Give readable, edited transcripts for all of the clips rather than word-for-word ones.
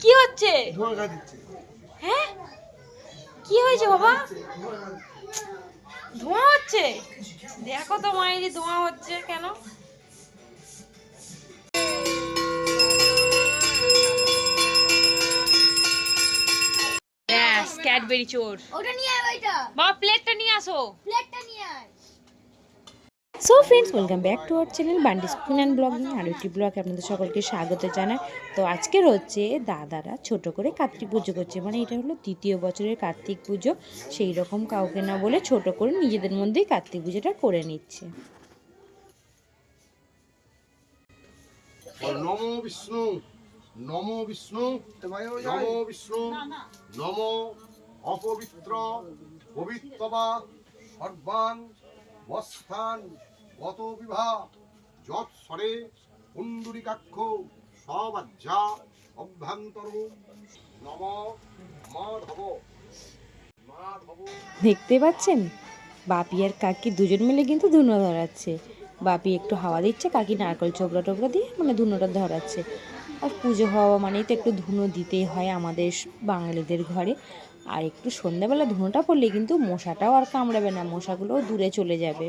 কি হচ্ছে? হ্যাঁ, কি হয়েছে বাবা? ধোঁয়া হচ্ছে? দেখো তো মায়েরই ধোঁয়া হচ্ছে কেন? ব্যাস, ক্যাডবেরি চোর। ওটা নিয়ে আয়, ওইটা বাবা প্লেটটা নিয়ে আসো। প্লেটটা নিয়ে আয়। So friends, welcome back to our channel Bandi's cooking and blogging. আর একটি ব্লগে আপনাদের সকলকে স্বাগত জানাই। তো আজকের হচ্ছে দাদারা ছোট করে কার্তিক পুজো করছে, মানে এটা হলো দ্বিতীয় বছরের কার্তিক পুজো। সেই রকম কাউকে না বলে ছোট করে নিজেদের মধ্যেই কার্তিক পুজোটা করে নিচ্ছে। নমো বিষ্ণু, নমো বিষ্ণু, নমো বিষ্ণু, নমো অপবিত্র পবিত্রবা সর্বাং বস্থান গত বিভা যৎসরে কুণ্ডুরিকাক্ষ সবাজ্যা অভ্যন্তর নম মাধব মাধব। দেখতে পাচ্ছেন বাপি আর কাকি দুজন মিলে কিন্তু ধুনো ধরাচ্ছে। বাপি একটু হাওয়া দিচ্ছে, কাকি নারকেল চোবড়া টোবড়া দিয়ে মানে ধুনোটা ধরাচ্ছে। আর পুজো হওয়া মানেই তো একটু ধুনো দিতেই হয় আমাদের বাঙালিদের ঘরে। আর একটু সন্ধ্যাবেলা ধুনোটা পড়লে কিন্তু মশাটাও আর কামড়াবে না, মশাগুলোও দূরে চলে যাবে।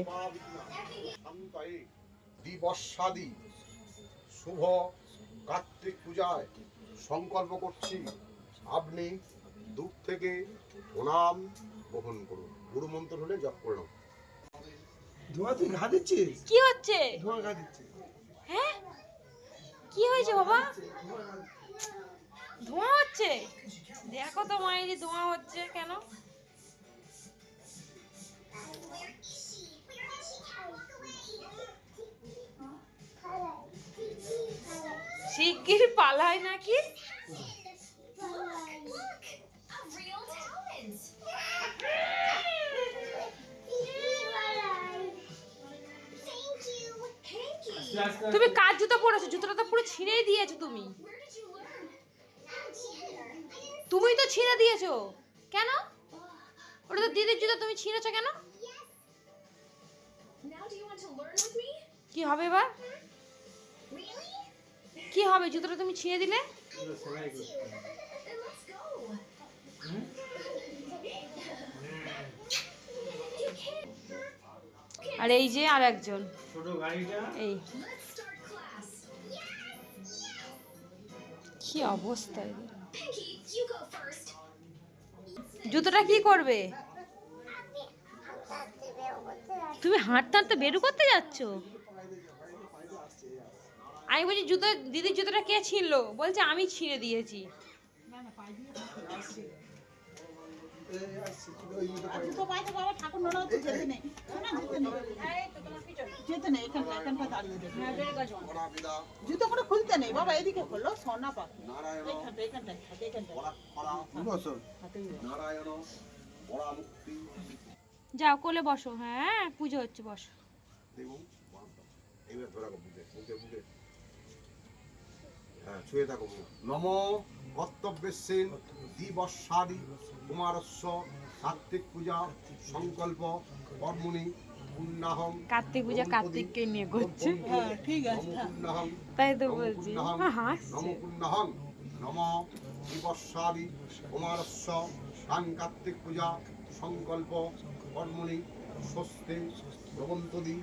দিবসাদি শুভ কার্তিক পূজায় সংকল্প করছি, আপনি দূর থেকে প্রণাম গ্রহণ করুন। গুরু মন্ত্র হলে জপ করলাম। ধোঁয়া তুই ঘা দিচ্ছিস? কি হচ্ছে? ধোঁয়া ঘা দিচ্ছিস? হ্যাঁ, কি হয়েছে বাবা? ধোঁয়া হচ্ছে? দেখো তো মায়েরই ধোঁয়া হচ্ছে কেন? শিগগির পালায় নাকি? তুমি কার জুতো পরেছো? জুতোটা তো পুরো ছিঁড়েই দিয়েছো তুমি। তুমি তো ছিঁড়ে দিয়েছো কেন? ওটা তো দিদির জুতো, তুমি ছিঁড়েছো কেন? কি হবে এবার? কি হবে? জুতোটা তুমি ছিঁড়ে দিলে। আর এই যে আর একজন, এই কি অবস্থা এদের। জুতোটা কি করবে? তুমি হাঁটতে হাঁটতে বেরু করতে যাচ্ছ? আমি বলছি জুতো, দিদির জুতোটা কে ছিঁড়লো? বলছে আমি ছিঁড়ে দিয়েছি। জুতো করে খুলতে নেই বাবা, এদিকে খোলো সোনা পাখি। যাও কোলে বসো। হ্যাঁ, পুজো হচ্ছে, বসো। নম কর্তব্যের দিবসাদি কুমারস্য কার্তিক পূজা সংকল্প কর্মণি পুণ্যাহং। কার্তিক পূজা কার্তিককে নিয়ে করছে। হ্যাঁ ঠিক আছে, তাই তো বলছি। নম পুণ্যাহং নম দিবসাদি কুমারস্য কাং কার্তিক পূজা সংকল্প কর্মণি স্বস্তি দ্রবন্তদি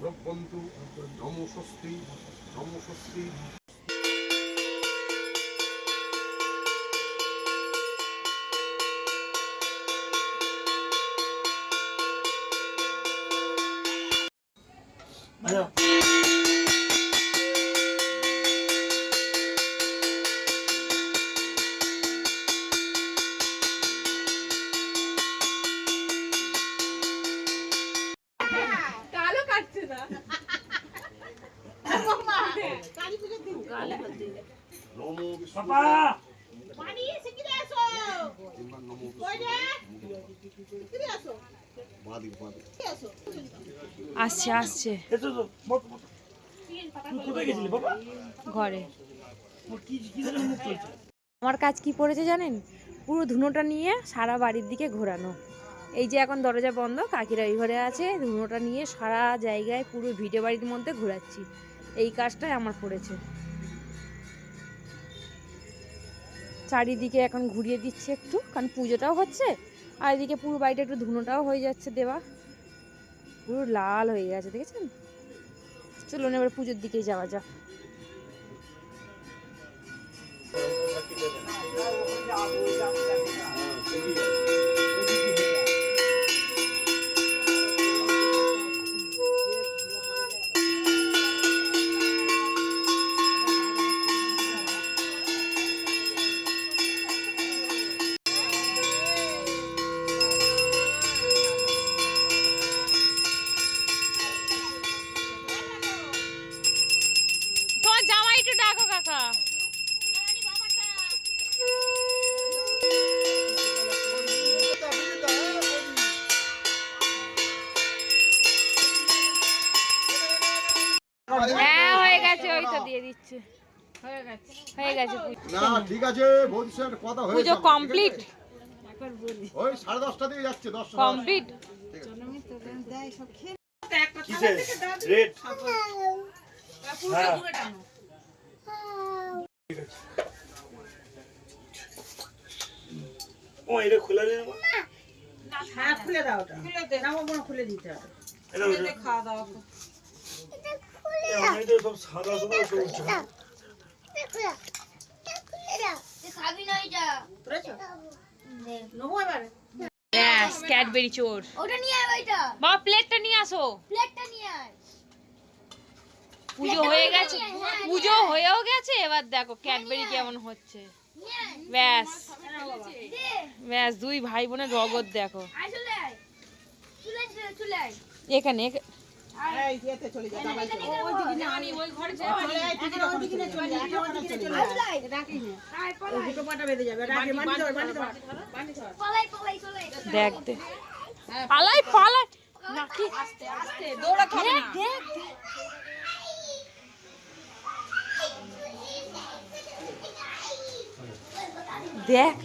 দ্রব্যন্তু নম স্বস্তি নম স্বস্তি। কালো কাটছে না। নম বিষ্ণু আসছে আসছে ঘরে। আমার কাজ কি পড়েছে জানেন? পুরো ধুনোটা নিয়ে সারা বাড়ির দিকে ঘোরানো। এই যে এখন দরজা বন্ধ, কাকিরা ওই ঘরে আছে, ধুনোটা নিয়ে সারা জায়গায় পুরো ভিটে বাড়ির মধ্যে ঘোরাচ্ছি। এই কাজটাই আমার পড়েছে। চারিদিকে এখন ঘুরিয়ে দিচ্ছে একটু, কারণ পুজোটাও হচ্ছে আর এদিকে পুরো বাড়িটা একটু ধুনোটাও হয়ে যাচ্ছে দেওয়া, পুরো লাল হয়ে গেছে দেখেছেন। চলুন এবার পুজোর দিকেই যাওয়া যাক। তোমার জামাই একটু ডাকো কাকা। হ্যাঁ হয়ে গেছে, ওই তো দিয়ে দিচ্ছে, হয়ে গেছে না ঠিক আছে, বৌদির সঙ্গে কথা হয়েছে পুজো আমার, কমপ্লিট, ঠিক আছে? ওই 10:30 দিকে যাচ্ছে, 10টা কমপ্লিট। কিসের রেড হ্যাঁ ও এটা খোলা নেই না হ্যাঁ খুলে দাও ওটা, খুলে দে না মনে খুলে দিতে হবে। এটা খাওয়া দাওয়া আমি তো সব সাদা সাদা চলছে খাবি না এটা করেছো নেবো এবারে। ব্যাস ক্যাডবেরি চোর। ওটা নিয়ে আয় ওইটা বাবা প্লেটটা নিয়ে আসো, প্লেটটা নিয়ে আয় পুজো হয়ে গেছে, পুজো হয়েও গেছে, এবার দেখো ক্যাডবেরি কেমন হচ্ছে। নিয়ে আয় ব্যাস দে ব্যাস, দুই ভাই বোনের রগত দেখো। আয় চলে আয় চলে আয় এখানে এই দিয়েতে চলে যা দাবাই চলে ওই দিকে না আমি ওই ঘরে যাই চলে আয় তুই ওই দিকে না চলে আয় ওখানে চলে আয় রাখি না আয় ওই দুটো পাটা বেঁধে যাবে রাখি বাঁধি ধর পলাই চলে দেখ দেখ পালাই পালাই নাকি আস্তে আস্তে দৌড়া খাবে না দেখ দেখ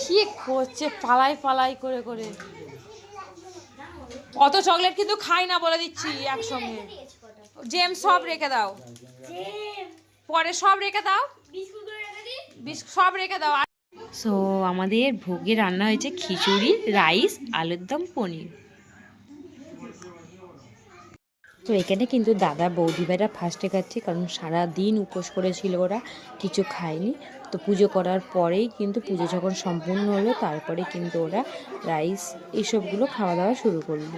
কি করছে পালাই পালাই করে করে। অত চকলেট কিন্তু খাই না বলে দিচ্ছি একসঙ্গে। জেম সব রেখে দাও, পরে সব রেখে দাও, সব রেখে দাও। সো আমাদের ভোগে রান্না হয়েছে খিচুড়ি, রাইস, আলুর দম, পনির। তো এখানে কিন্তু দাদা বৌদি ভাইরা ফার্স্টে খাচ্ছে, কারণ সারা দিন উপোস করেছিল, ওরা কিছু খায়নি। তো পুজো করার পরেই কিন্তু পুজো যখন সম্পূর্ণ হলো তারপরে কিন্তু ওরা রাইস এইসবগুলো খাওয়া দাওয়া শুরু করলো।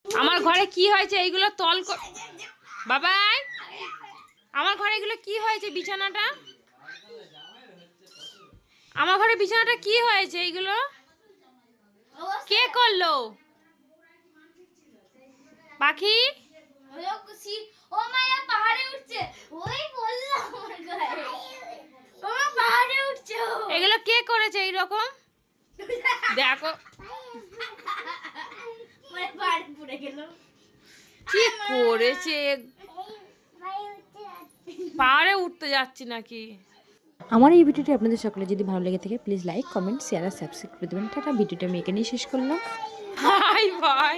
আমার ঘরে কি হয়েছে এইগুলো তল বাবাই, আমার ঘরে এগুলো কি হয়েছে বিছানাটা, আমার ঘরে বিছানাটা কি হয়েছে, এইগুলো কে করলো? পাখি ও মায়া পাহাড়ে উঠছে, ওই বললাম আমার গায়ে ও পাহাড়ে উঠছে, এগুলো কে করেছে এইরকম? দেখো মানে পাহাড়ে পড়ে গেল, কি করেছে, পাহাড়ে উঠতে যাচ্ছি নাকি। আমার এই ভিডিওটি আপনাদের সকলে যদি ভালো লেগে থাকে প্লিজ লাইক, কমেন্ট, শেয়ার আর সাবস্ক্রাইব করে দেবেন। টাটা, ভিডিওটা আমি এখানেই শেষ করলাম। Bye by.